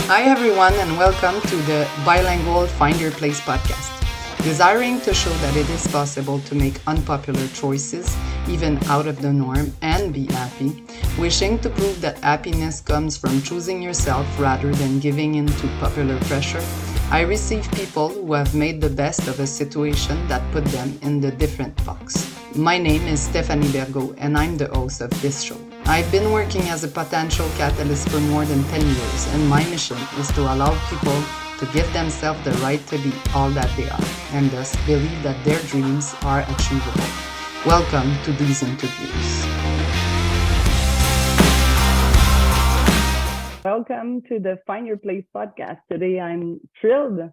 Hi, everyone, and welcome to the Bilingual Find Your Place podcast. Desiring to show that it is possible to make unpopular choices, even out of the norm, and be happy, wishing to prove that happiness comes from choosing yourself rather than giving in to popular pressure, I receive people who have made the best of a situation that put them in the different box. My name is Stephanie Bergo, and I'm the host of this show. I've been working as a potential catalyst for more than 10 years, and my mission is to allow people to give themselves the right to be all that they are, and thus believe that their dreams are achievable. Welcome to these interviews. Welcome to the Find Your Place podcast. Today I'm thrilled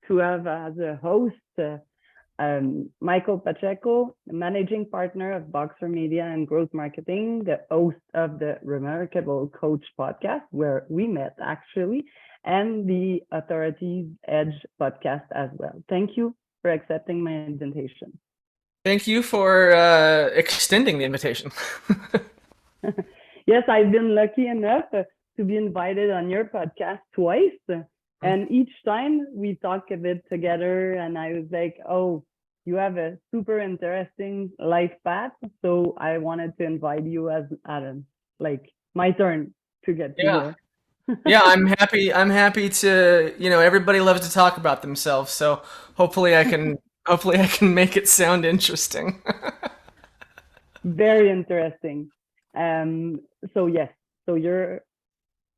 to have as a host Michael Pacheco, managing partner of Boxer Media and Growth Marketing, the host of the Remarkable Coach podcast, where we met actually, and the Authorities Edge podcast as well. Thank you for accepting my invitation. Thank you for extending the invitation. Yes, I've been lucky enough to be invited on your podcast twice. And each time we talk a bit together, and I was like, oh, you have a super interesting life path. So I wanted to invite you as Adam, like my turn to get to Yeah. know. Yeah, I'm happy to, everybody loves to talk about themselves, so hopefully I can make it sound interesting. Very interesting. Um, so yes, so you're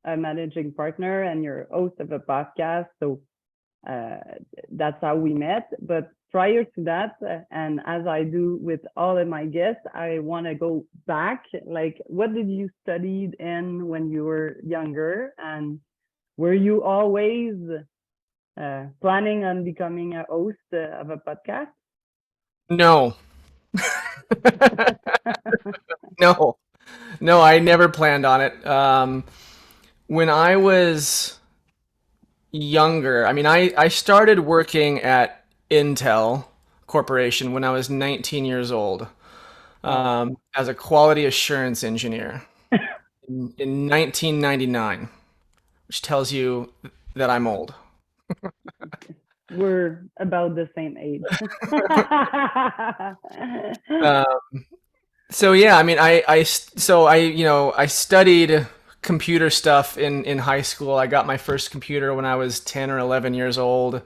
a managing partner and you're host of a podcast. So that's how we met. But prior to that, and as I do with all of my guests, I want to go back. Like, what did you study in when you were younger? And were you always planning on becoming a host of a podcast? No. No. No, I never planned on it. When I was younger, I started working at Intel Corporation when I was 19 years old, Oh. as a quality assurance engineer in 1999, which tells you that I'm old. We're about the same age. Uh, so yeah, I studied computer stuff in high school. I got my first computer when I was 10 or 11 years old.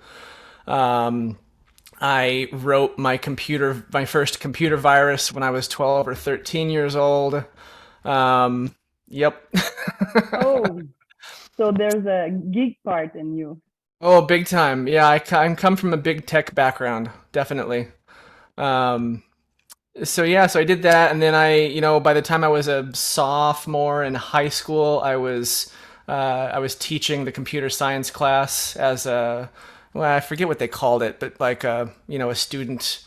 Um, I wrote my first computer virus when I was 12 or 13 years old. Yep. Oh, so there's a geek part in you. Oh, big time. Yeah, I come from a big tech background, definitely. Um, so I did that, and then by the time I was a sophomore in high school, I was teaching the computer science class as well, I forget what they called it, but like a student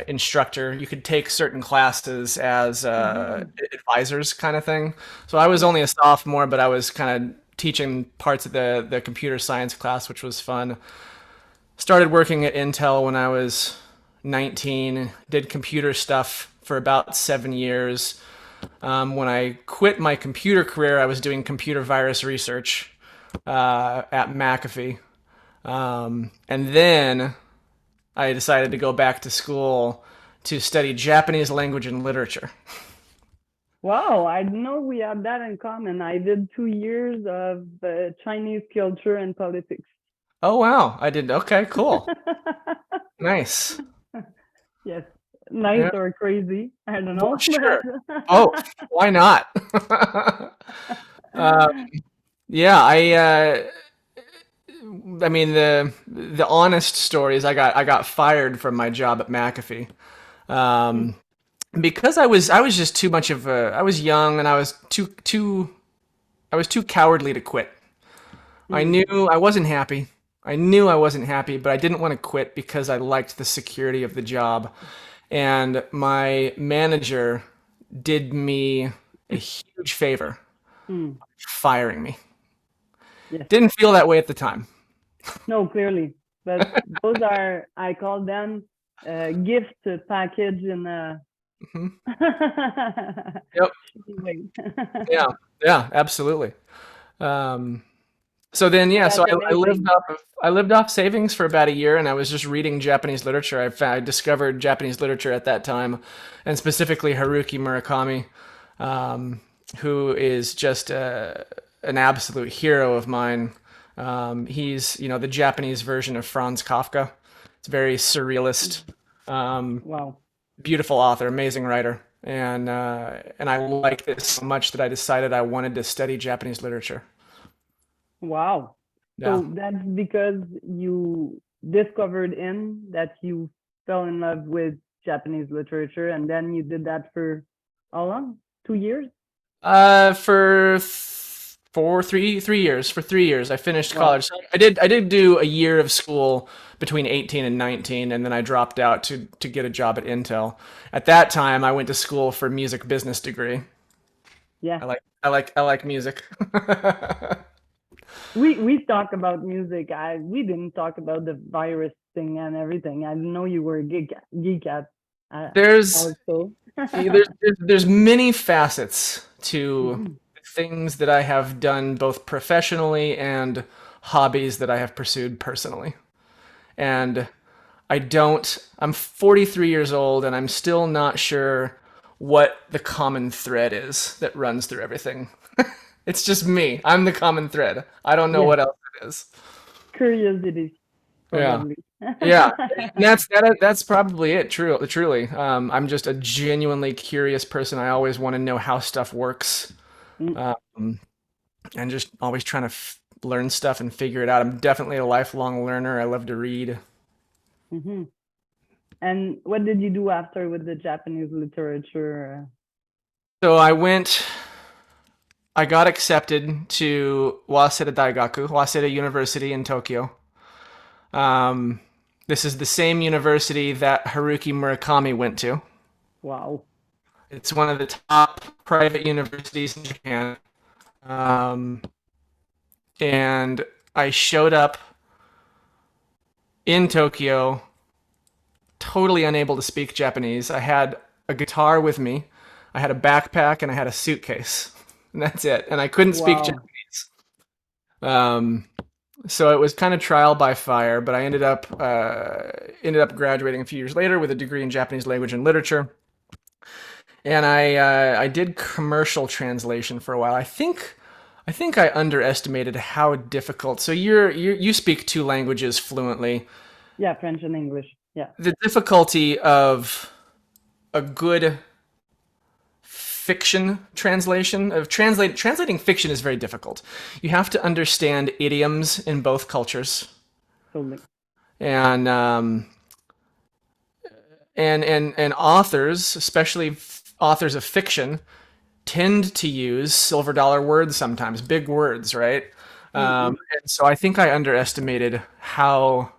instructor. You could take certain classes as Mhm. advisors, kind of thing. So I was Yeah. only a sophomore, but I was kind of teaching parts of the computer science class, which was fun. Started working at Intel when I was 19, did computer stuff for about 7 years. When I quit my computer career, I was doing computer virus research at McAfee. And then I decided to go back to school to study Japanese language and literature. Wow, I know we have that in common. I did 2 years of Chinese culture and politics. Oh, wow. I did. Okay, cool. Nice. Yes, nice Yeah, or crazy, I don't well, know, sure. Both. Why not? uh, yeah, I mean the honest story is I got fired from my job at McAfee. Um, because I was just too much of a I was young and I was too cowardly to quit. I Mm. knew I wasn't happy. I knew I wasn't happy, but I didn't want to quit because I liked the security of the job. And my manager did me a huge favor, Mm. firing me. Yes. Didn't feel that way at the time. No, clearly. But those are, I call them gift package in a Mhm. Yep. shitty way. Yeah. Yeah. Absolutely. Um, So then, yeah, so That's I lived amazing. I lived off savings for about a year, and I was just reading Japanese literature. I discovered Japanese literature at that time, and specifically Haruki Murakami, um, who is just an absolute hero of mine. He's the Japanese version of Franz Kafka. It's very surrealist, um, Wow. beautiful author, amazing writer, and I liked it so much that I decided I wanted to study Japanese literature. Wow. Yeah. So that's because you discovered in that you fell in love with Japanese literature, and then you did that for how long? 2 years? For 3 years. For 3 years, I finished Wow. college. So I did do a year of school between 18 and 19, and then I dropped out to get a job at Intel. At that time, I went to school for music business degree. Yeah. I like music. We talk about music. We didn't talk about the virus thing and everything. I know you were a geek at uh, There's also. there's many facets to Mhm. things that I have done both professionally and hobbies that I have pursued personally. And I'm 43 years old and I'm still not sure what the common thread is that runs through everything. It's just me. I'm the common thread. I don't know Yeah. what else it is. Curiosity, Yeah. probably. Yeah. And that's probably it, truly. I'm just a genuinely curious person. I always want to know how stuff works. Mm, Um, and just always trying to learn stuff and figure it out. I'm definitely a lifelong learner. I love to read. mhm. And what did you do after with the Japanese literature? So I got accepted to Waseda Daigaku, Waseda University in Tokyo. Um, this is the same university that Haruki Murakami went to. Wow. It's one of the top private universities in Japan. Um, and I showed up in Tokyo, totally unable to speak Japanese. I had a guitar with me, I had a backpack, and I had a suitcase. And that's it. And I couldn't speak Wow. Japanese. Um, So it was kind of trial by fire, but I ended up graduating a few years later with a degree in Japanese language and literature, and I did commercial translation for a while. I think I underestimated how difficult. So you speak two languages fluently. Yeah, French and English. Yeah. The difficulty of a good fiction translation of translating fiction is very difficult. You have to understand idioms in both cultures, Totally. and and authors, especially authors of fiction, tend to use silver dollar words sometimes, big words, right? Mm-mm. And so I think I underestimated how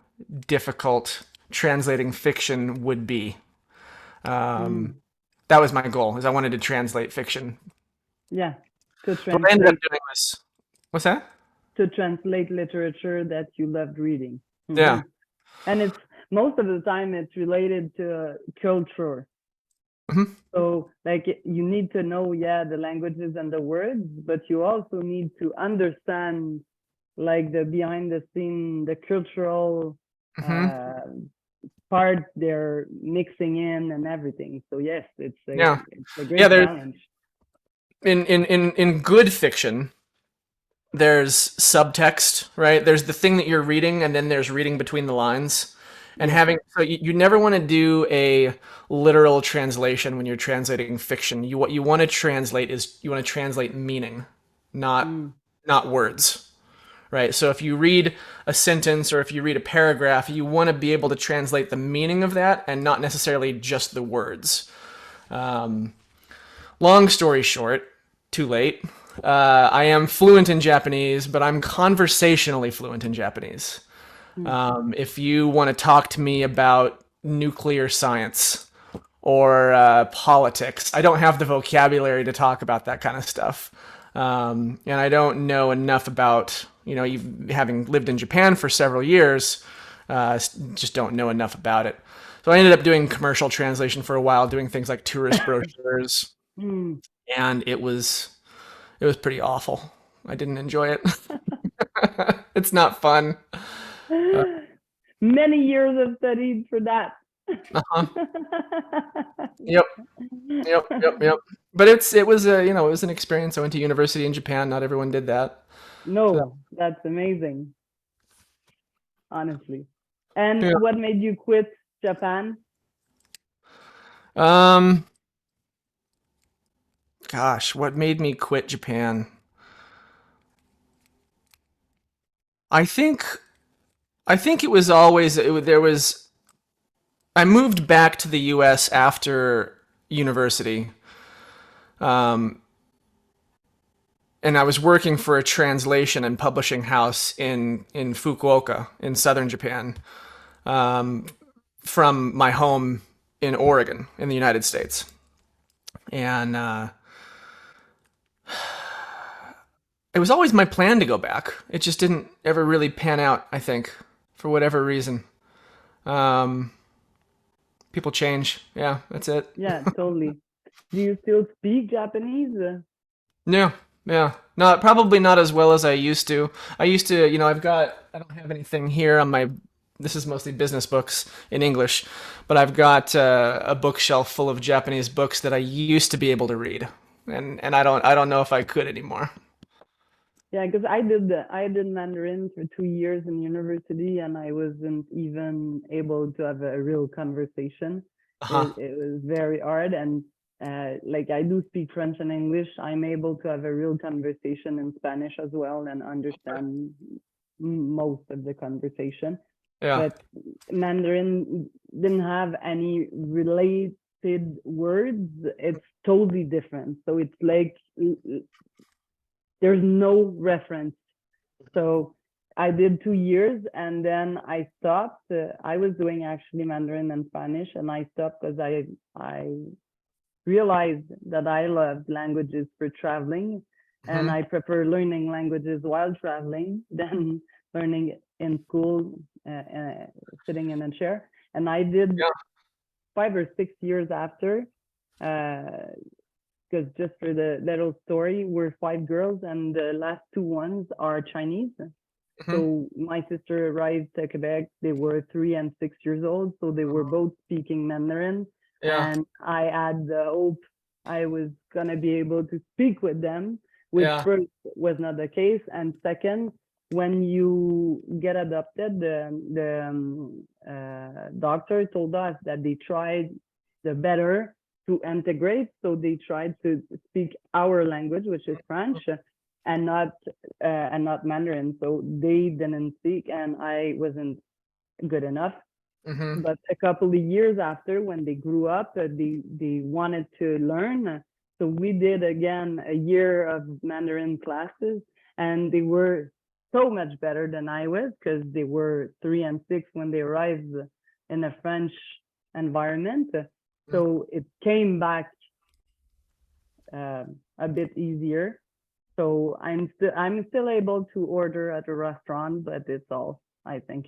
difficult translating fiction would be. Um, Mm. that was my goal, is I wanted to translate fiction. Yeah. To What I ended up translate doing was, what's that? to translate literature that you loved reading. Yeah. And it's most of the time it's related to culture. Mhm. So like you need to know, yeah, the languages and the words, but you also need to understand like the behind the scene, the cultural Mhm. uh, part they're mixing in and everything. So yes, Yeah. it's a Yeah. great There's challenge. in good fiction, there's subtext, right? There's the thing that you're reading, and then there's reading between the lines. And Yes. you never want to do a literal translation when you're translating fiction. What you want to translate is you want to translate meaning, not Mm, not words, right? So if you read a sentence or if you read a paragraph, you want to be able to translate the meaning of that and not necessarily just the words. Um, Long story short, too late. I am fluent in Japanese, but I'm conversationally fluent in Japanese. mm, If you want to talk to me about nuclear science or politics, I don't have the vocabulary to talk about that kind of stuff. And I don't know enough about, having lived in Japan for several years, just don't know enough about it. So I ended up doing commercial translation for a while, doing things like tourist brochures, mm. and it was pretty awful. I didn't enjoy it. It's not fun. Uh, Many years of studies for that. uh-huh. Yep. Yep. Yep. Yep. But it was a, it was an experience. I went to university in Japan. Not everyone did that. So No, that's amazing, honestly. And yeah. what made you quit Japan? Um, Gosh, what made me quit Japan? I think I think it was always there was I moved back to the US after university. Um, and I was working for a translation and publishing house in Fukuoka in southern Japan, um, from my home in Oregon in the United States. And it was always my plan to go back. It just didn't ever really pan out, I think, for whatever reason. Um, People change. Yeah, that's it. Yeah, totally. Do you still speak Japanese? Yeah, yeah. Not probably not as well as I used to. I used to, I don't have anything here on my. This is mostly business books in English, but I've got a bookshelf full of Japanese books that I used to be able to read, and I don't know if I could anymore. Yeah, because I did Mandarin for 2 years in university, and I wasn't even able to have a real conversation. Uh-huh. It was very hard, and like I do speak French and English. I'm able to have a real conversation in Spanish as well and understand most of the conversation. Yeah. But Mandarin didn't have any related words. It's totally different. So it's like there's no reference. So I did 2 years and then I stopped. I was doing actually Mandarin and Spanish, and I stopped because I realized that I loved languages for traveling, and Hmm. I prefer learning languages while traveling than learning in school, sitting in a chair. And I did Yeah. 5 or 6 years after, because just for the little story, we're five girls, and the last two ones are Chinese. Hmm. So my sister arrived to Quebec. They were 3 and 6 years old, so they were both speaking Mandarin. Yeah. And I had the hope I was gonna be able to speak with them, which Yeah. first was not the case, and second, when you get adopted, the doctor told us that they tried the better to integrate, so they tried to speak our language, which is French, and not Mandarin. So they didn't speak, and I wasn't good enough. Hmm. But a couple of years after, when they grew up, they wanted to learn. So we did again a year of Mandarin classes, and they were so much better than I was because they were 3 and 6 when they arrived in a French environment. So it came back a bit easier. So I'm still able to order at a restaurant, but it's all, I think.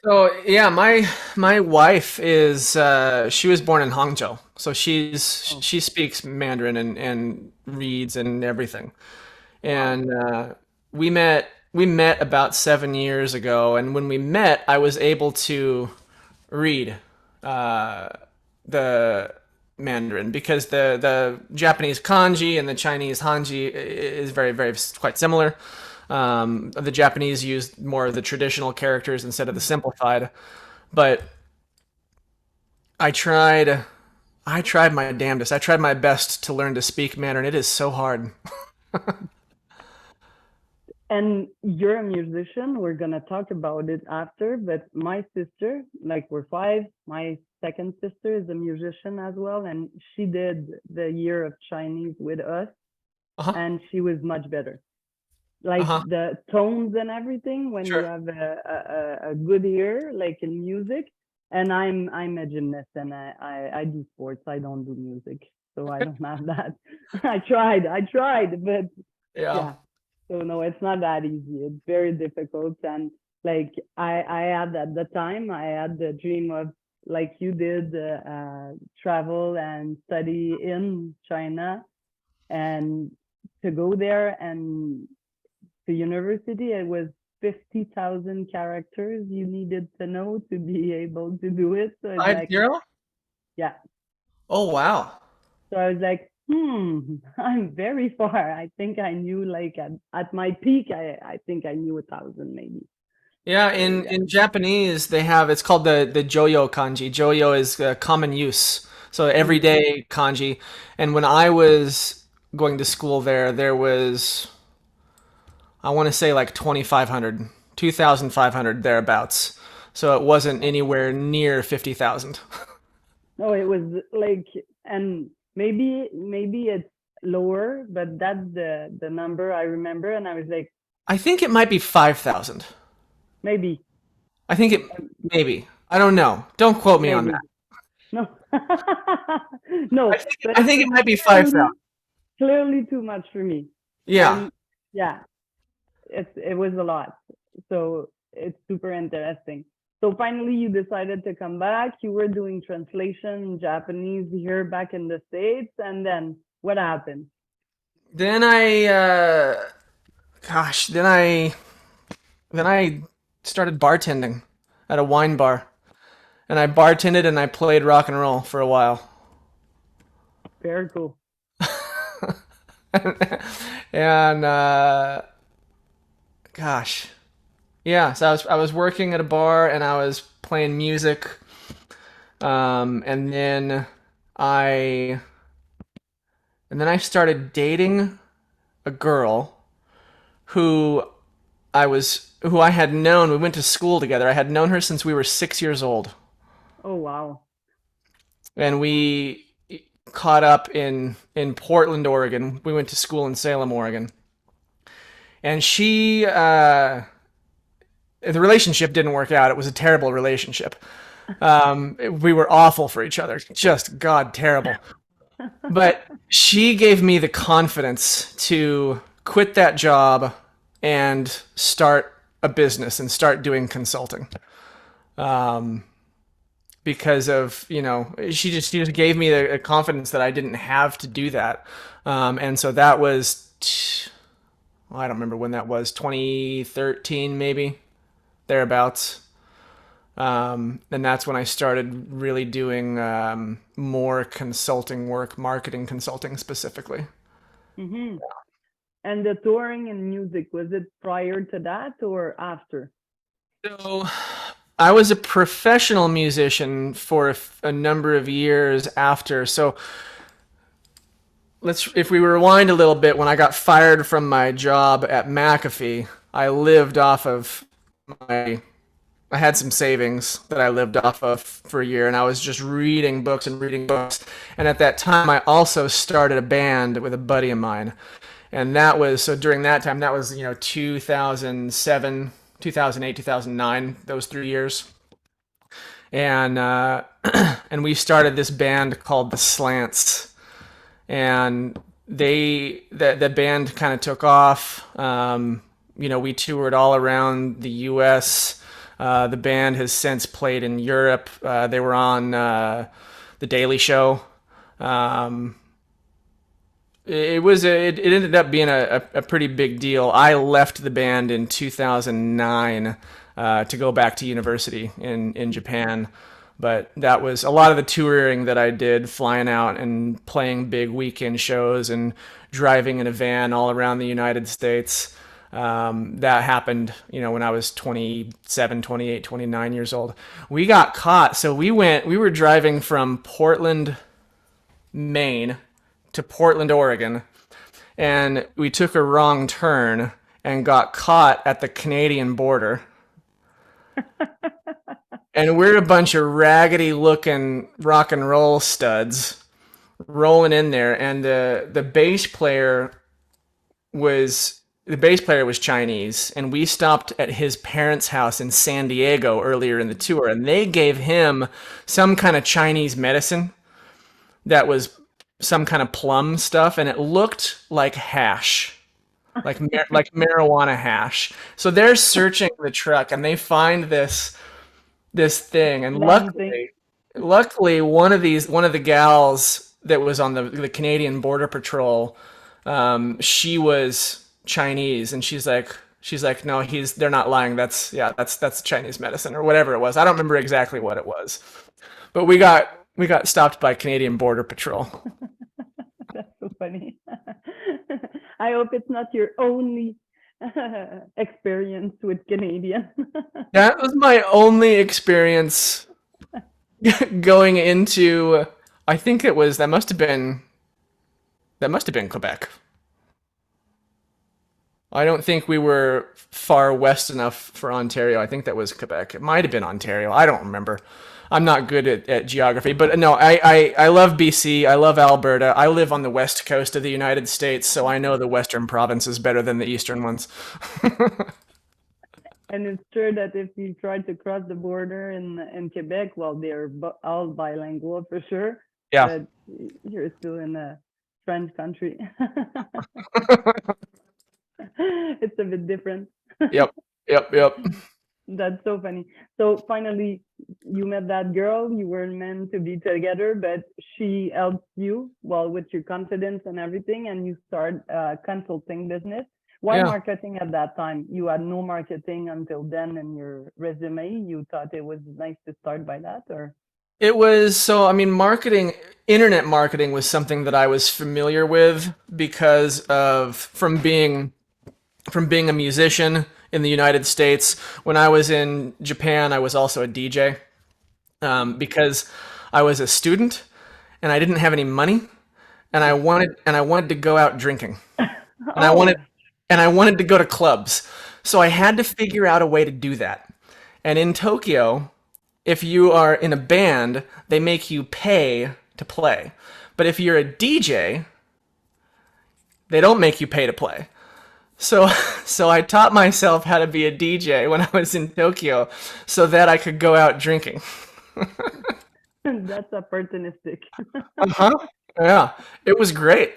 So yeah, my wife is she was born in Hangzhou, so Oh, she speaks Mandarin and reads and everything. wow. And we met about 7 years ago, and when we met, I was able to read uh, the Mandarin because the Japanese kanji and the Chinese hanji is very quite similar. The Japanese used more of the traditional characters instead of the simplified, but I tried I tried my damnedest. I tried my best to learn to speak Mandarin. It is so hard. And you're a musician. We're gonna talk about it after, but my sister, like we're five, my second sister is a musician as well, and she did the year of Chinese with us, Uh-huh. and she was much better. Like Uh-huh. the tones and everything when you Sure. have a good ear, like in music. And I'm a gymnast, and I do sports. I don't do music, so I Okay. don't have that. I tried, but Yeah. yeah. So no, it's not that easy. It's very difficult, and like I had at the time, I had the dream of, like you did, travel and study in China, and to go there and to university, it was 50,000 characters you needed to know to be able to do it. So it's Five like, zero? yeah. Oh wow. So I was like, I'm very far. I think I knew like at my peak, I think I knew 1,000 maybe. Yeah, So in Japanese they have it's called the Joyo kanji. Joyo is common use, so yeah. everyday kanji. And when I was going to school there, there was I want to say like 2,500, 2,500 thereabouts. So it wasn't anywhere near 50,000. No, it was like, and maybe it's lower, but that's the number I remember. And I was like, I think it might be 5,000. maybe, I think it maybe. I don't know. Don't quote me on that. maybe. No, no, but I it think was it might be 5,000. clearly too much for me. Yeah. And yeah, it was a lot. So it's super interesting. So finally, you decided to come back. You were doing translation in Japanese here back in the States, and then what happened? Then I gosh, then I started bartending at a wine bar. And I bartended and I played rock and roll for a while. Very cool. And gosh, yeah. So I was working at a bar and I was playing music. And then I I started dating a girl who who I had known. We went to school together. I had known her since we were 6 years old, Oh wow. and we caught up in Portland, Oregon. We went to school in Salem, Oregon, and the relationship didn't work out. It was a terrible relationship. We were awful for each other, just God terrible. But she gave me the confidence to quit that job and start a business and start doing consulting. Um, because of she just gave me the confidence that I didn't have to do that, and so that was well, I don't remember when that was, 2013 maybe, thereabouts. And that's when I started really doing more consulting work, marketing consulting specifically. Hmm. And the touring and music, was it prior to that or after? So I was a professional musician for a number of years after. So if we rewind a little bit, when I got fired from my job at McAfee, I lived off of my I had some savings that I lived off of for a year, and I was just reading books and reading books. And at that time, I also started a band with a buddy of mine, and that was so during that time, that was 2007, 2008, 2009, those 3 years, and and we started this band called the Slants, and the band kind of took off. We toured all around the U.S. The band has since played in Europe. They were on The Daily Show. Um, it ended up being a pretty big deal. I left the band in 2009 to go back to university in Japan. But that was a lot of the touring that I did, flying out and playing big weekend shows and driving in a van all around the United States. That happened, when I was 27, 28, 29 years old. We got caught. So we were driving from Portland, Maine to Portland, Oregon, and we took a wrong turn and got caught at the Canadian border. And we're a bunch of raggedy looking rock and roll studs rolling in there, and the bass player was Chinese, and we stopped at his parents' house in San Diego earlier in the tour, and they gave him some kind of Chinese medicine that was some kind of plum stuff, and it looked like hash, like marijuana hash. So they're searching the truck, and they find this thing, and Long thing. luckily one of the gals that was on the Canadian Border Patrol, she was Chinese, and she's like, no, they're not lying. That's Chinese medicine or whatever it was. I don't remember exactly what it was, but we got stopped by Canadian Border Patrol. That's so funny. I hope it's not your only experience with Canadian. That was my only experience going into. I think it was that must have been Quebec. I don't think we were far west enough for Ontario. I think that was Quebec. It might have been Ontario. I don't remember. I'm not good at geography, but no, I love BC. I love Alberta. I live on the west coast of the United States, so I know the western provinces better than the eastern ones. And it's true that if you try to cross the border in Quebec, well, they're all bilingual for sure, Yeah. but you're still in a French country. It's a bit different. Yep. Yep. Yep. That's so funny. So finally, you met that girl. You weren't meant to be together, but she helped you, well, with your confidence and everything, and you start a consulting business. Why Yeah. marketing at that time? You had no marketing until then in your resume. You thought it was nice to start by that, or? It was so, I mean, internet marketing was something that I was familiar with because of from being a musician in the United States. When I was in Japan, I was also a DJ because I was a student and I didn't have any money, and I wanted to go out drinking, and Oh, I wanted to go to clubs. So I had to figure out a way to do that. And in Tokyo, if you are in a band, they make you pay to play. But if you're a DJ, they don't make you pay to play. So, so I taught myself how to be a DJ when I was in Tokyo so that I could go out drinking. that's opportunistic. Uh-huh. Yeah, it was great.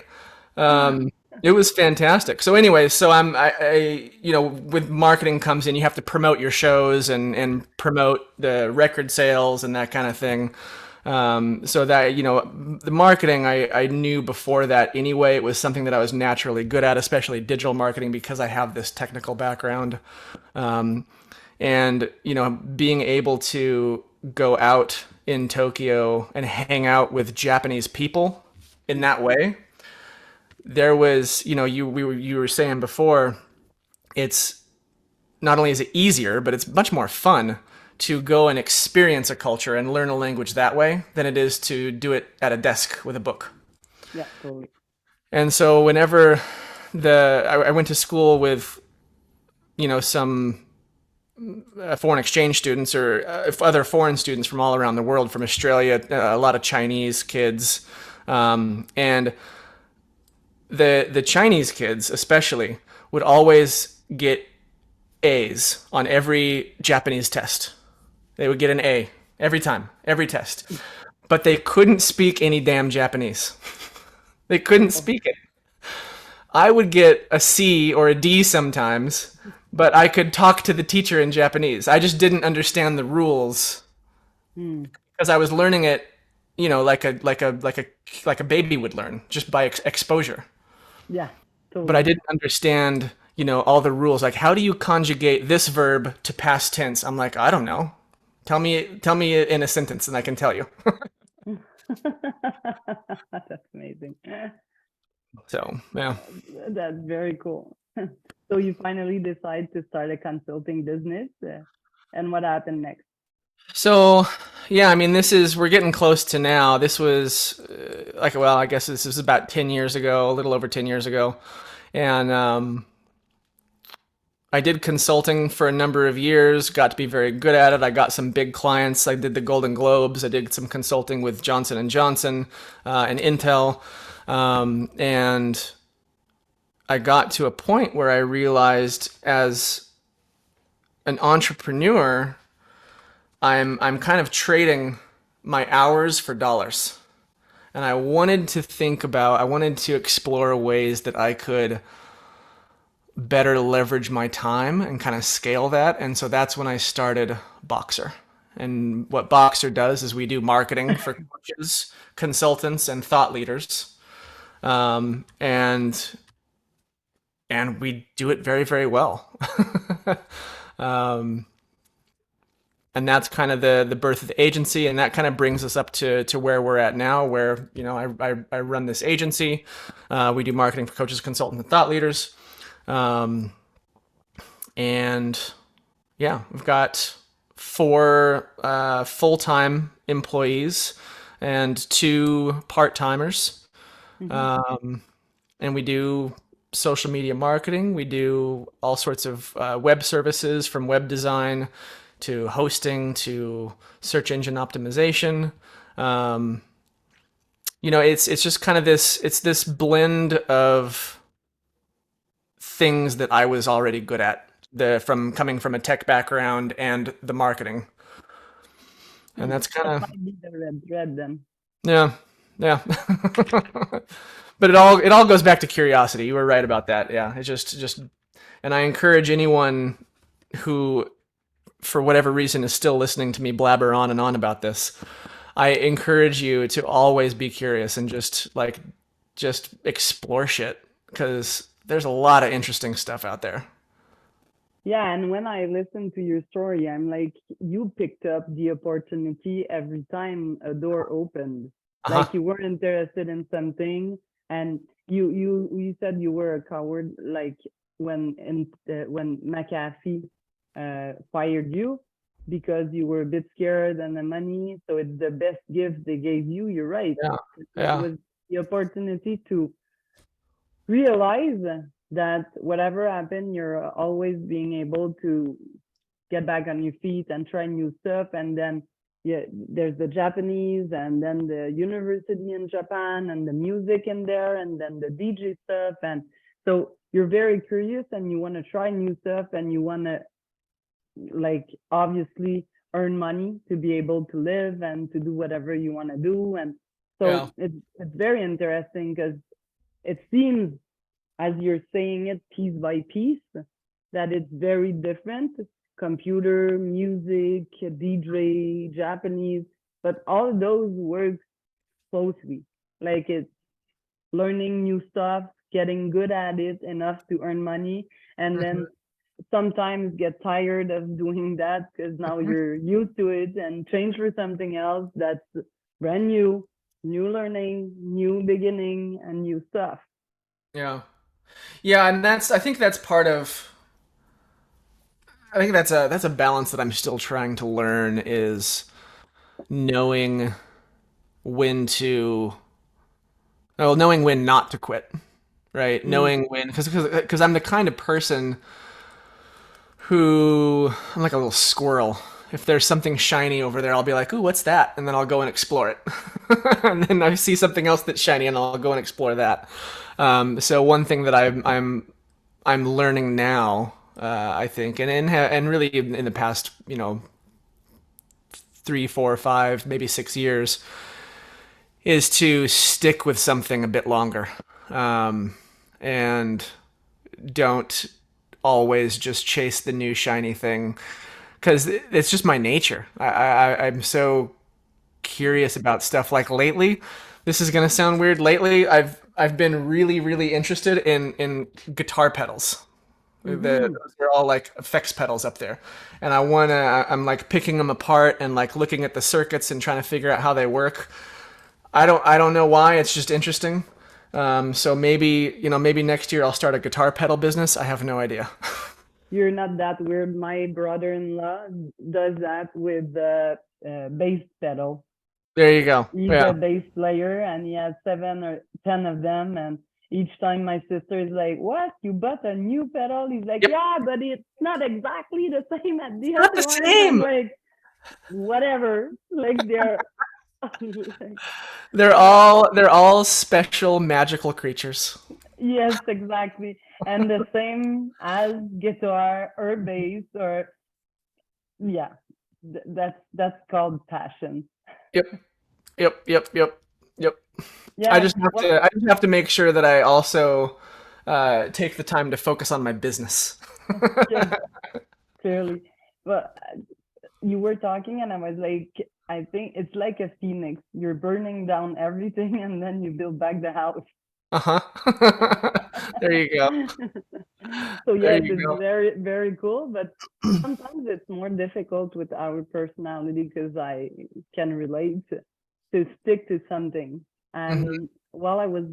Um, it was fantastic. So anyway, you know, with marketing comes in, you have to promote your shows and promote the record sales and that kind of thing. So that, you know, the marketing I knew before that anyway. It was something that I was naturally good at, especially digital marketing because I have this technical background. Um, and, you know, being able to go out in Tokyo and hang out with Japanese people in that way, there was, you know, you were saying before, it's not only is it easier, but it's much more fun to go and experience a culture and learn a language that way than it is to do it at a desk with a book. Yeah, totally. And so whenever I went to school with, you know, some foreign exchange students or other foreign students from all around the world, from Australia, a lot of Chinese kids, and the Chinese kids especially would always get A's on every Japanese test. They would get an A every time, every test. But they couldn't speak any damn Japanese. They couldn't speak it. I would get a C or a D sometimes, but I could talk to the teacher in Japanese. I just didn't understand the rules Hmm. because I was learning it, you know, like a baby would learn just by exposure. Yeah, But I totally. didn't understand, you know, all the rules. Like, how do you conjugate this verb to past tense? I'm like, I don't know. Tell me in a sentence, and I can tell you. That's amazing. So, yeah. That's very cool. So you finally decide to start a consulting business, and what happened next? So, yeah, I mean, we're getting close to now. This was well, I guess this is about 10 years ago, a little over 10 years ago. And I did consulting for a number of years, got to be very good at it. I got some big clients. I did the Golden Globes. I did some consulting with Johnson and Johnson and Intel. And I got to a point where I realized as an entrepreneur, I'm kind of trading my hours for dollars. And I wanted to explore ways that I could better leverage my time and kind of scale that. And so that's when I started Boxer. And what Boxer does is we do marketing for coaches, consultants, and thought leaders. And and we do it very, very well. um, and that's kind of the birth of the agency, and that kind of brings us up to where we're at now, where I run this agency. We do marketing for coaches, consultants, and thought leaders, and yeah, we've got 4 full-time employees and 2 part-timers. Mm-hmm. And we do social media marketing. We do all sorts of web services, from web design to hosting to search engine optimization. Um, it's just kind of this blend of things that I was already good at, from coming from a tech background and the marketing. And that's kind That of, might be the red thread then. yeah, yeah. But it all goes back to curiosity. You were right about that. Yeah, it's just and I encourage anyone who, for whatever reason, is still listening to me blabber on and on about this. I encourage you to always be curious and just explore shit, because there's a lot of interesting stuff out there. Yeah, and when I listen to your story, I'm like, you picked up the opportunity every time a door opened. Uh-huh. Like you were interested in something, and you said you were a coward. Like when McAfee fired you because you were a bit scared and the money. So it's the best gift they gave you. You're right. Yeah. It Yeah. was the opportunity to realize that whatever happened, you're always being able to get back on your feet and try new stuff. And then, yeah, there's the Japanese, and then the university in Japan, and the music in there, and then the DJ stuff. And so you're very curious, and you want to try new stuff, and you want to, like, obviously earn money to be able to live and to do whatever you want to do. And Yeah. so it's very interesting because it seems, as you're saying it piece by piece, that it's very different. Computer, music, DJ, Japanese, but all of those work closely. Like it's learning new stuff, getting good at it enough to earn money, and Hmm. then sometimes get tired of doing that because now you're used to it and change for something else that's brand new, new learning, new beginning, and new stuff. Yeah. Yeah, and I think that's part of, I think that's a balance that I'm still trying to learn, is knowing when to, well, knowing when not to quit, right? Mm. Knowing when, because I'm the kind of person who, I'm like a little squirrel. If there's something shiny over there, I'll be like, "Ooh, what's that?" And then I'll go and explore it. And then I see something else that's shiny, and I'll go and explore that. So one thing that I'm learning now, I think, and really in the past, 3, 4, 5, maybe 6 years, is to stick with something a bit longer, and don't always just chase the new shiny thing, because it's just my nature. I'm so curious about stuff. Like lately, this is gonna sound weird. Lately, I've been really, really interested in guitar pedals. Mm-hmm. Those are all like effects pedals up there, and I'm like picking them apart and like looking at the circuits and trying to figure out how they work. I don't know why. It's just interesting. So maybe next year I'll start a guitar pedal business. I have no idea. You're not that weird. My brother-in-law does that with the bass pedal. There you go. He's Yeah. a bass player and he has 7 or 10 of them. And each time my sister is like, "What? You bought a new pedal?" He's like, Yep. "Yeah, but it's not exactly the same as the Not other the ones." I'm same. like, "Whatever." Like they're like, They're all special magical creatures. yes, exactly. And the same as guitar or bass or yeah, that's called passion. Yep. Yep. Yep. Yep. Yep. I Yeah, just have well, to I just have to make sure that I also take the time to focus on my business. yes, clearly. But you were talking, and I was like, I think it's like a phoenix. You're burning down everything, and then you build back the house. Uh-huh. There you go. So There yes, you it's go. very, very cool, but sometimes it's more difficult with our personality because I can relate to stick to something. Mhm, And while I was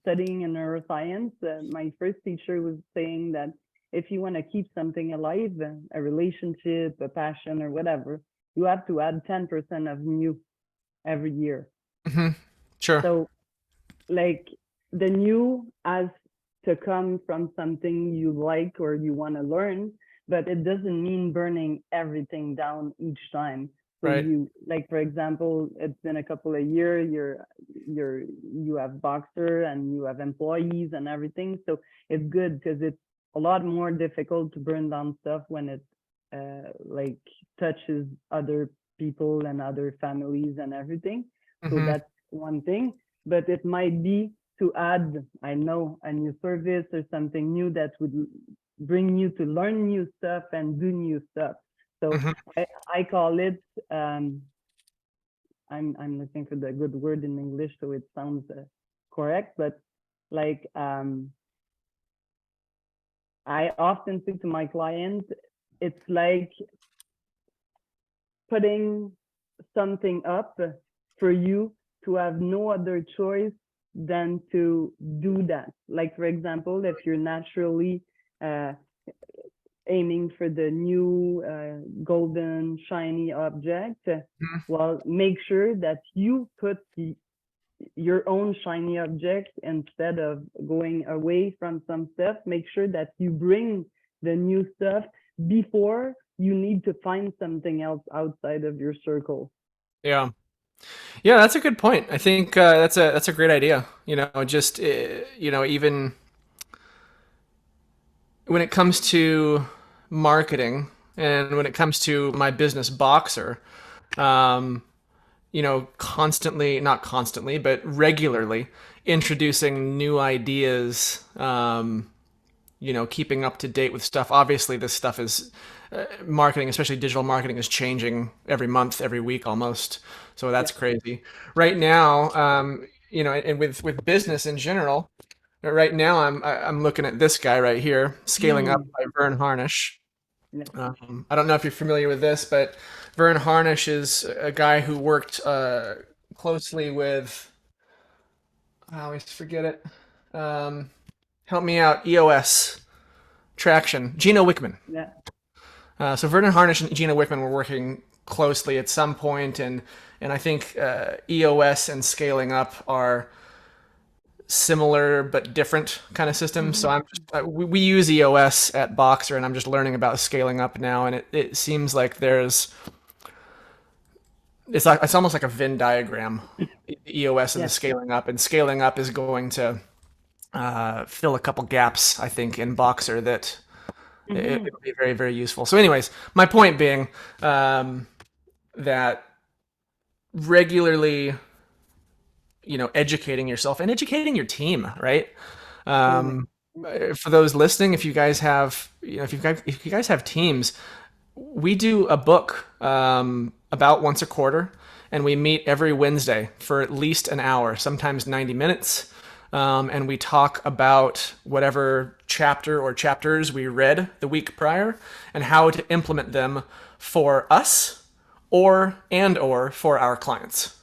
studying in neuroscience, my first teacher was saying that if you want to keep something alive, a relationship, a passion, or whatever, you have to add 10% of new every year. mhm. Sure. So like the new has to come from something you like or you want to learn, but it doesn't mean burning everything down each time. So Right. you like, for example, it's been a couple of years, you have boxer and you have employees and everything. So it's good because it's a lot more difficult to burn down stuff when it like touches other people and other families and everything. So Mhm, that's one thing, but it might be to add, I know, a new service or something new that would bring you to learn new stuff and do new stuff. So mhm, I call it, I'm looking for the good word in English so it sounds correct, but like I often say to my client, it's like putting something up for you to have no other choice than to do that. Like, for example, if you're naturally uh, aiming for the new golden shiny object, mhm, well, make sure that you put your own shiny object instead of going away from some stuff. Make sure that you bring the new stuff before you need to find something else outside of your circle. yeah. Yeah, that's a good point. I think that's a great idea. Just even when it comes to marketing and when it comes to my business Boxer, um, constantly, not constantly, but regularly introducing new ideas, keeping up to date with stuff. Obviously, this stuff is marketing, especially digital marketing, is changing every month, every week almost. So Yeah. that's crazy. Right now, and with business in general, right now I'm looking at this guy right here, Scaling Up Mm. by Vern Harnish. Yeah. I don't know if you're familiar with this, but Vern Harnish is a guy who worked closely with, I always forget it. Um, Help me out, EOS Traction, Gino Wickman. Yeah. So Vernon Harnish and Gino Wickman were working closely at some point, and I think EOS and Scaling Up are similar but different kind of systems. So Mm-hmm. I'm just we use EOS at Boxer, and I'm just learning about Scaling Up now, and it seems like it's almost like a Venn diagram, EOS and the Yeah. Scaling Up, and Scaling Up is going to fill a couple gaps, I think, in Boxer that Mm-hmm. it'll be very, very useful. So, anyways, my point being that regularly, educating yourself and educating your team, right? Totally. Um, for those listening, if you guys have, if you guys have teams, we do a book about once a quarter, and we meet every Wednesday for at least an hour, sometimes 90 minutes. And we talk about whatever chapter or chapters we read the week prior and how to implement them for us or for our clients.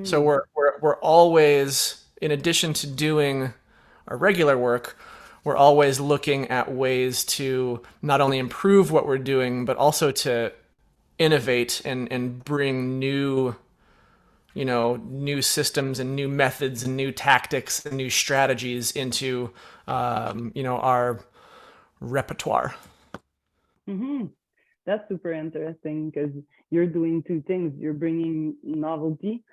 So Mm. we're always, in addition to doing our regular work, we're always looking at ways to not only improve what we're doing, but also to innovate and bring new systems and new methods and new tactics and new strategies into, our repertoire. Mm-hmm. That's super interesting because you're doing two things. You're bringing novelty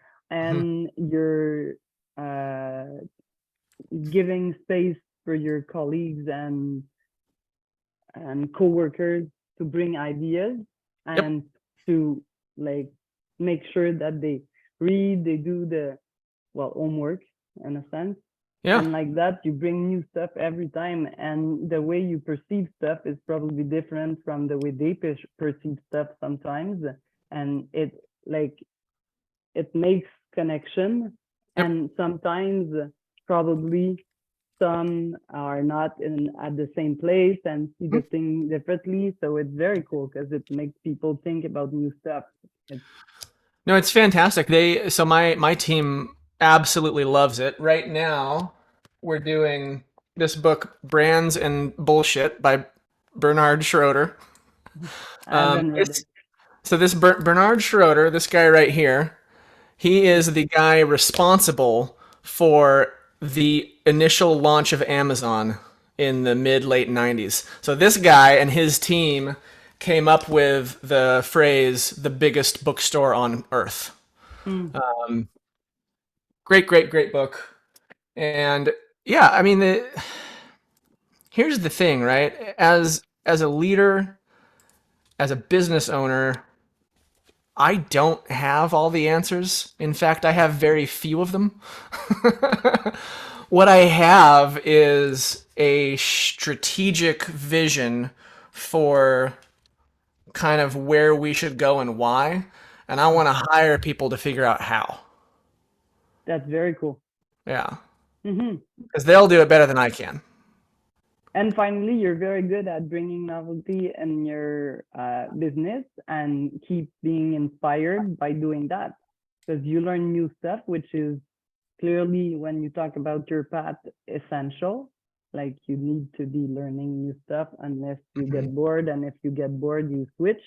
Hmm. and you're uh, giving space for your colleagues and coworkers to bring ideas Yep. and to like make sure that they read, they do the homework in a sense. Yeah. And like that, you bring new stuff every time. And the way you perceive stuff is probably different from the way they perceive stuff sometimes. And like it makes connection. Yep. And sometimes probably some are not in at the same place and see the thing differently. So it's very cool because it makes people think about new stuff. It's, No, it's fantastic. So my team absolutely loves it. Right now, we're doing this book, Brands and Bullshit by Bernard Schroeder. I haven't read it. It's so this Bernard Schroeder, this guy right here, he is the guy responsible for the initial launch of Amazon in the mid late 90s. So this guy and his team came up with the phrase "the biggest bookstore on earth." Mm, Great book. And yeah, I mean, here's the thing, right? As a leader, as a business owner, I don't have all the answers. In fact, I have very few of them. What I have is a strategic vision for kind of where we should go and why, and I want to hire people to figure out how. that's very cool. Yeah, Hmm. because they'll do it better than I can. And finally, you're very good at bringing novelty in your business and keep being inspired by doing that because you learn new stuff, which is clearly when you talk about your path, essential. Like you need to be learning new stuff unless you Hmm. get bored. And if you get bored, you switch.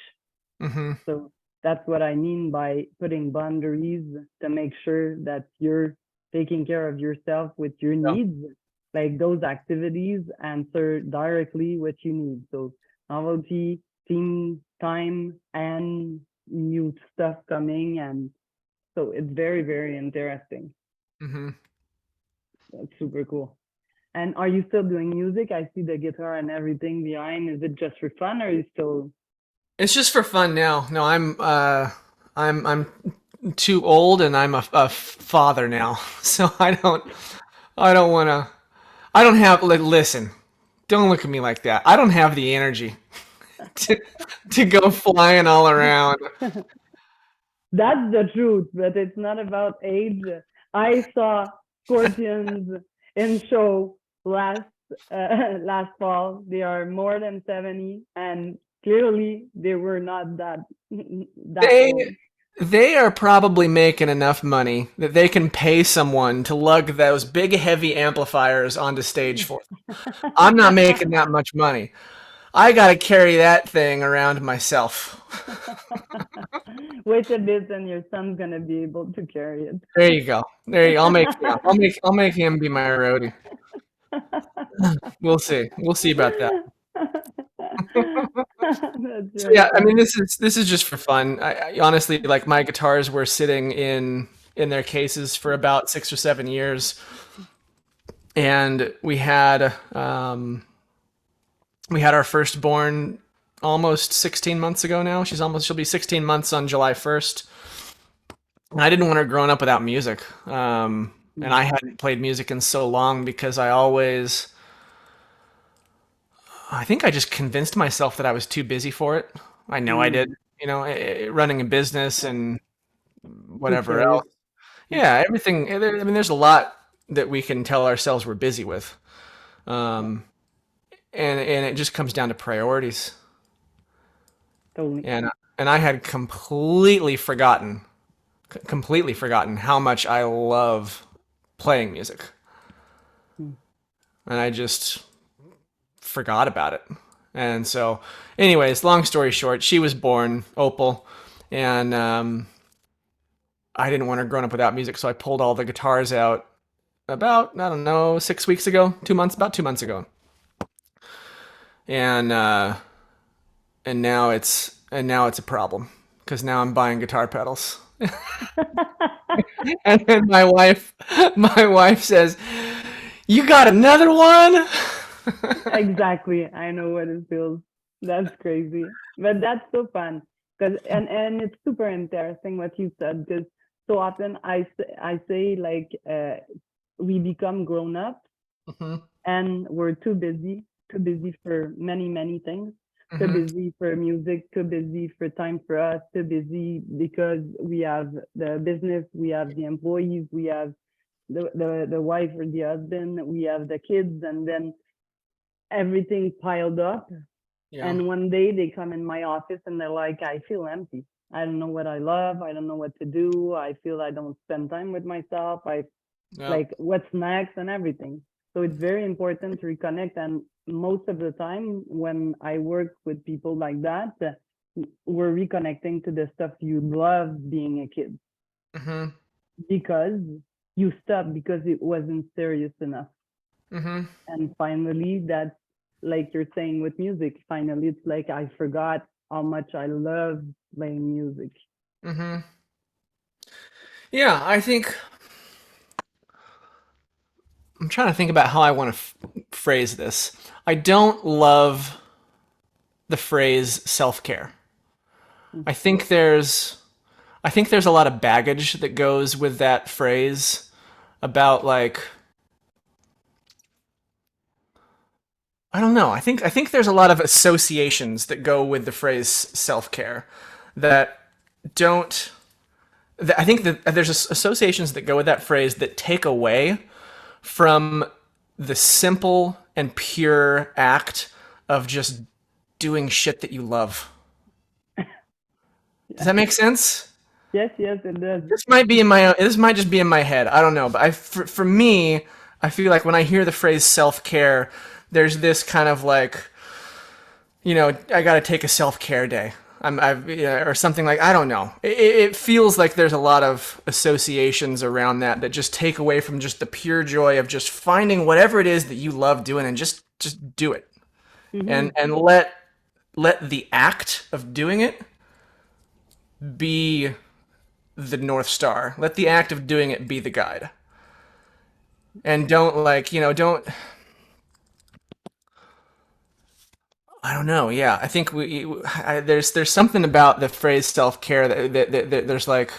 Hmm. So that's what I mean by putting boundaries to make sure that you're taking care of yourself with your Yeah. needs. Like those activities answer directly what you need. So novelty, team time, and new stuff coming. And so it's very, very interesting. Hmm. That's super cool. And are you still doing music? I see the guitar and everything behind. Is it just for fun or are you still It's just for fun now. No, I'm too old and I'm a father now, so I don't want to. I don't have. Like, listen, don't look at me like that. I don't have the energy to to go flying all around. That's the truth, but it's not about age. I saw Scorpions in show last last fall. They are more than 70, and clearly they were not that that They old. they are probably making enough money that they can pay someone to lug those big heavy amplifiers onto stage for them. I'm not making that much money. I got to carry that thing around myself. Wait a bit, and your son's gonna be able to carry it. There you go. There you go. I'll make him be my roadie. We'll see. We'll see about that. That's So very yeah, I mean, funny. this is just for fun. I honestly, like, my guitars were sitting in their cases for about 6 or 7 years, and we had our firstborn almost 16 months ago now. She'll be 16 months on July 1st. And I didn't want her growing up without music. And I hadn't played music in so long because I think I just convinced myself that I was too busy for it. I know I did, Mm, running a business and too whatever serious. else. Yeah, everything. I mean, there's a lot that we can tell ourselves we're busy with. Yeah, Um, and it just comes down to priorities. totally. And and I had completely forgotten how much I love playing music. Mm. And I just forgot about it. And so, anyways, long story short, she was born, Opal, and I didn't want her growing up without music, so I pulled all the guitars out about, I don't know, 6 weeks ago, 2 months, about 2 months ago, and now it's a problem because now I'm buying guitar pedals, and then my wife says, "You got another one?" Exactly. I know what it feels. That's crazy. But that's so fun. Cause and it's super interesting what you said because so often I say like we become grown up Hmm. and we're too busy for many, many things. Too Hmm. busy for music, too busy for time for us, too busy because we have the business, we have the employees, we have the wife or the husband, we have the kids, and then everything piled up. Yeah. And one day they come in my office and they're like, I feel empty. I don't know what I love. I don't know what to do. I feel I don't spend time with myself. I Yeah. like what's next and everything. So it's very important to reconnect. And most of the time when I work with people like that, we're reconnecting to the stuff you love being a kid Mm-hmm. because you stopped because it wasn't serious enough. Mm-hmm. And finally, that's like you're saying with music. Finally, it's like I forgot how much I love playing music. Mm-hmm. Yeah, I think I'm trying to think about how I want to phrase this. I don't love the phrase self-care. I think there's I think there's a lot of baggage that goes with that phrase about like I don't know. I think there's a lot of associations that go with the phrase self-care that don't I think that there's associations that go with that phrase that take away from the simple and pure act of just doing shit that you love. Does Yeah. that make sense? Yes, yes, it does. This might just be in my head. I don't know, but for me, I feel like when I hear the phrase self-care, there's this kind of like, I got to take a self-care day. Or something like, I don't know. It feels like there's a lot of associations around that just take away from just the pure joy of just finding whatever it is that you love doing and just do it. Mm-hmm. And let the act of doing it be the North Star. Let the act of doing it be the guide. And don't like, don't I don't know. Yeah, I think there's something about the phrase self care that there's like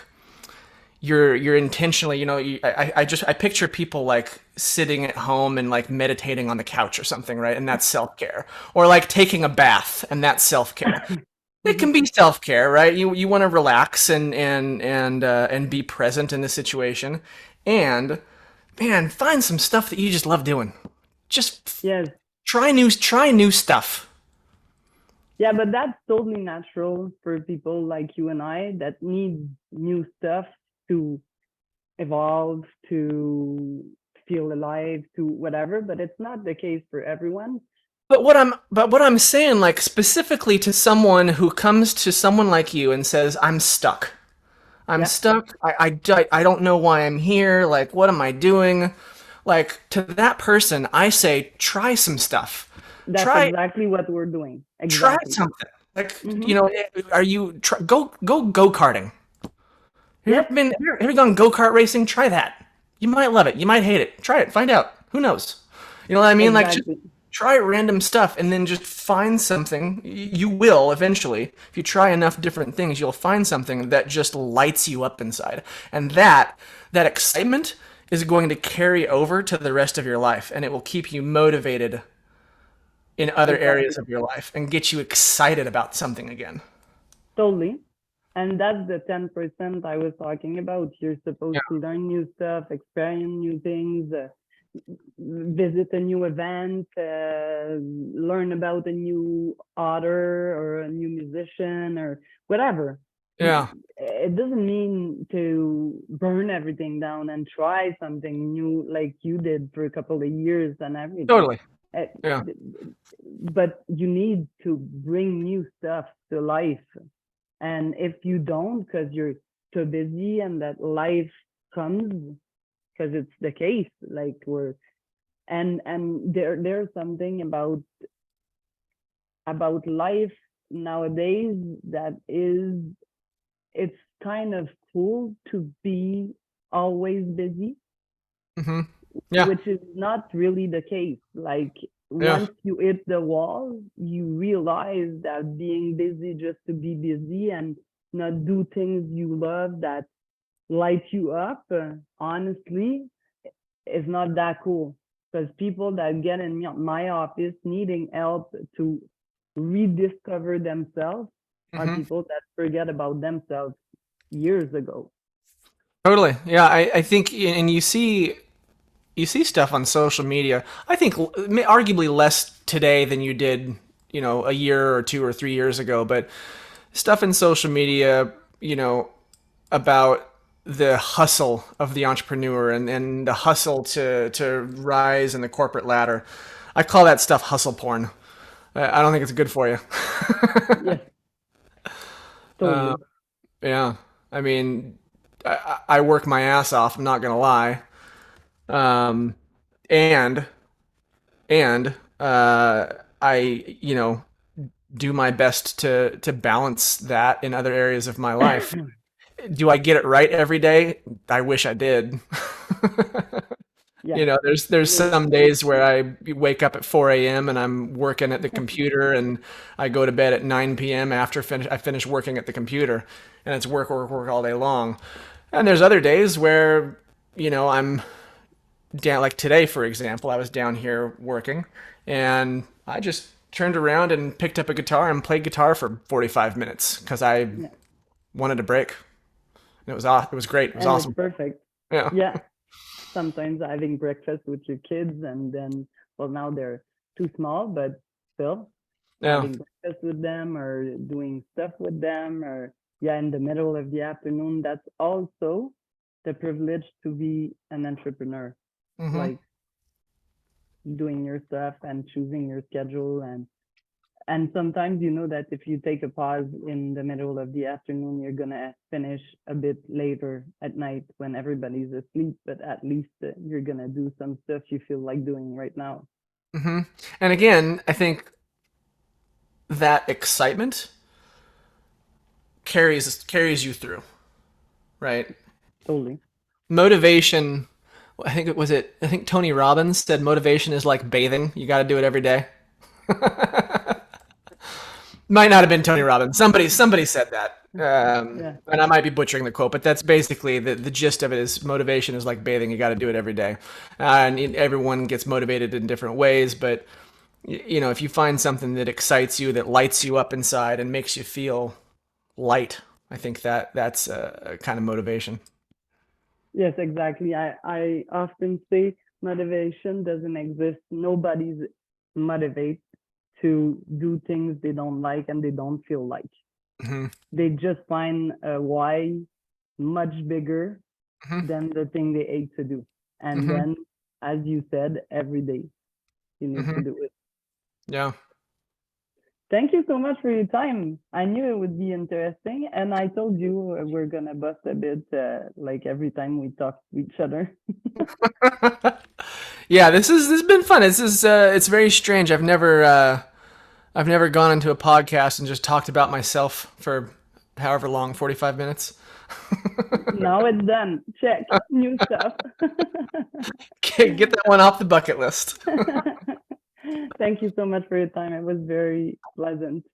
you're intentionally, I picture people like sitting at home and like meditating on the couch or something, right? And that's self care, or like taking a bath, and that's self care. It Mm-hmm. can be self care, right? You want to relax and be present in the situation, and man, find some stuff that you just love doing. Just Yes. try new stuff. Yeah, but that's totally natural for people like you and I that need new stuff to evolve, to feel alive, to whatever, but it's not the case for everyone. But what I'm saying, like specifically to someone who comes to someone like you and says, "I'm stuck. I'm Yeah, stuck. I don't know why I'm here. Like, what am I doing?" Like to that person, I say, try some stuff. that's Try exactly what we're doing. try Exactly. something. Like, Mm-hmm. are you go karting? Yes, Have you gone go kart racing? Try that. You might love it. You might hate it. Try it. Find out. Who knows? You know what I mean? Like just exactly. try random stuff and then just find something. You will eventually. If you try enough different things, you'll find something that just lights you up inside. And that excitement is going to carry over to the rest of your life, and it will keep you motivated in other Exactly. areas of your life and get you excited about something again. Totally. And that's the 10% I was talking about. You're Yeah. supposed to learn new stuff, experience new things, visit a new event, learn about a new author or a new musician or whatever. Yeah. It doesn't mean to burn everything down and try something new like you did for a couple of years and everything. Totally. Uh, Yeah. But you need to bring new stuff to life. And if you don't, because you're too busy and that life comes, because it's the case, like we're and there's something about life nowadays that is it's kind of cool to be always busy, Hmm. Yeah. which is not really the case. Like Yeah. once you hit the wall, you realize that being busy just to be busy and not do things you love that light you up, honestly, is not that cool. Because people that get in my office needing help to rediscover themselves are Hmm. people that forget about themselves years ago. Totally. Yeah, I think, and you see stuff on social media. I think arguably less today than you did, a year or 2 or 3 years ago. But stuff in social media, about the hustle of the entrepreneur and the hustle to rise in the corporate ladder. I call that stuff hustle porn. I don't think it's good for you. Yes, Uh, totally. yeah. I mean, I work my ass off. I'm not gonna lie. Um, and and I do my best to balance that in other areas of my life. Do I get it right every day? I wish I did. Yeah, There's me some too. days where I wake up at 4 a.m. and I'm working at the computer, and I go to bed at 9 p.m. after I finish working at the computer, and it's work, work, work all day long. And there's other days where, I'm down, like today, for example, I was down here working, and I just turned around and picked up a guitar and played guitar for 45 minutes because I Yeah, wanted a break. And it was great. It was and it's awesome. perfect. Yeah. Yeah, sometimes having breakfast with your kids, and then, well, now they're too small, but still Yeah. having breakfast with them or doing stuff with them, or yeah, in the middle of the afternoon. That's also the privilege to be an entrepreneur, Hmm. like doing your stuff and choosing your schedule. And sometimes you know that if you take a pause in the middle of the afternoon, you're gonna finish a bit later at night when everybody's asleep, but at least you're gonna do some stuff you feel like doing right now. Hmm. And again, I think that excitement carries you through, right? Totally. Motivation. I think Tony Robbins said motivation is like bathing. You got to do it every day. Might not have been Tony Robbins. Somebody said that. Yeah. And I might be butchering the quote, but that's basically the gist of it. Is motivation is like bathing. You got to do it every day, and everyone gets motivated in different ways. But if you find something that excites you, that lights you up inside, and makes you feel light, I think that's a kind of motivation. Yes, exactly. I often say motivation doesn't exist. Nobody's motivated to do things they don't like and they don't feel like. Hmm. They just find a why much bigger Hmm. than the thing they hate to do. And Hmm. then, as you said, every day you need to Hmm. do it. Yeah. Thank you so much for your time. I knew it would be interesting, and I told you we're gonna bust a bit like every time we talk to each other. Yeah, this has been fun. It's very strange. I've never gone into a podcast and just talked about myself for however long, 45 minutes. Now it's done. Check. New stuff. Get that one off the bucket list. Thank you so much for your time. It was very pleasant.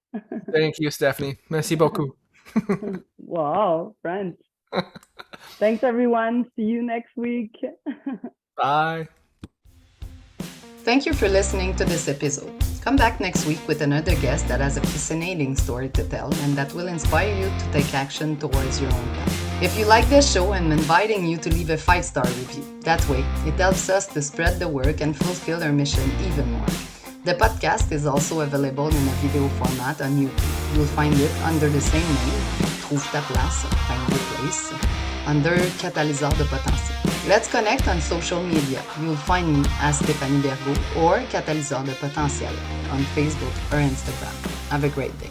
Thank you, Stephanie. Merci beaucoup. Wow, French. Thanks, everyone. See you next week. Bye. Thank you for listening to this episode. Come back next week with another guest that has a fascinating story to tell and that will inspire you to take action towards your own path. If you like this show, I'm inviting you to leave a 5-star review. That way, it helps us to spread the word and fulfill our mission even more. The podcast is also available in a video format on YouTube. You'll find it under the same name, Trouve ta place, Find your place, under Catalyseur de Potentiel. Let's connect on social media. You'll find me as Stéphanie Bergo or Catalyseur de Potentiel on Facebook or Instagram. Have a great day.